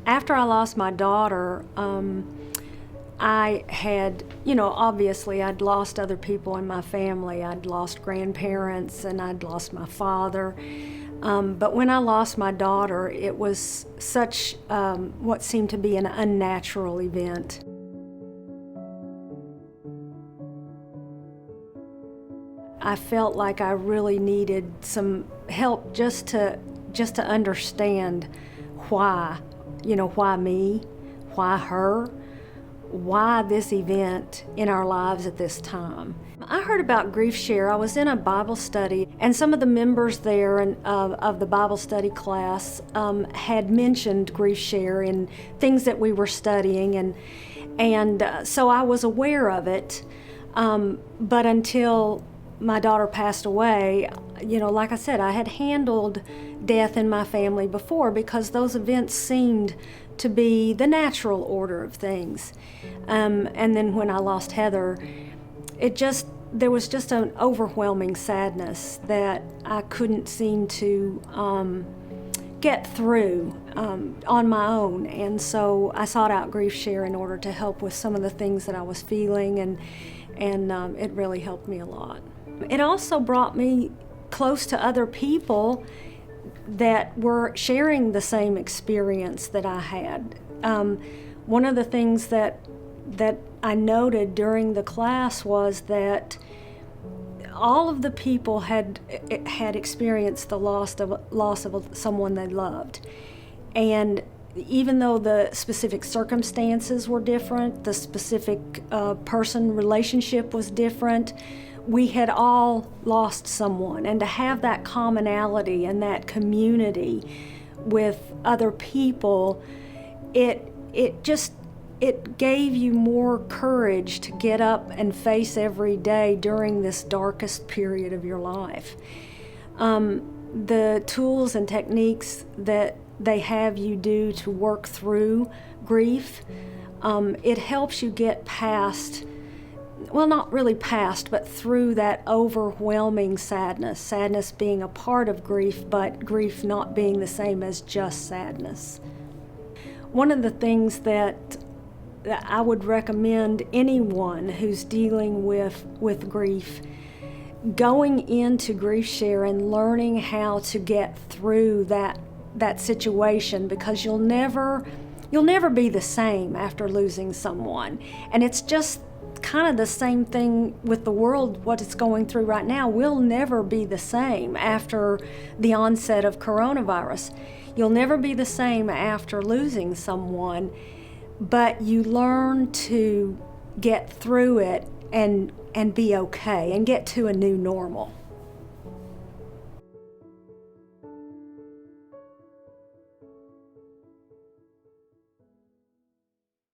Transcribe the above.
After I lost my daughter, I had, obviously I'd lost other people in my family. I'd lost grandparents and I'd lost my father. But when I lost my daughter, it was such what seemed to be an unnatural event. I felt like I really needed some help just to understand why, why me, why her, why this event in our lives at this time. I heard about GriefShare. I was in a Bible study, and some of the members there of the Bible study class had mentioned GriefShare in things that we were studying, and so I was aware of it. But until my daughter passed away, like I said, I had handled death in my family before because those events seemed to be the natural order of things. And then when I lost Heather, there was just an overwhelming sadness that I couldn't seem to get through on my own. And so I sought out GriefShare in order to help with some of the things that I was feeling, and it really helped me a lot. It also brought me close to other people that were sharing the same experience that I had. One of the things that I noted during the class was that all of the people had experienced the loss of someone they loved. And even though the specific circumstances were different, the specific person relationship was different, we had all lost someone. And to have that commonality and that community with other people, it gave you more courage to get up and face every day during this darkest period of your life. The tools and techniques that they have you do to work through grief, it helps you get past, well, not really past, but through that overwhelming sadness being a part of grief, but grief not being the same as just sadness. One of the things that I would recommend anyone who's dealing with grief, going into GriefShare and learning how to get through that situation, because you'll never be the same after losing someone. And it's just kind of the same thing with the world, what it's going through right now. We'll never be the same after the onset of coronavirus. You'll never be the same after losing someone, but you learn to get through it and be okay and get to a new normal.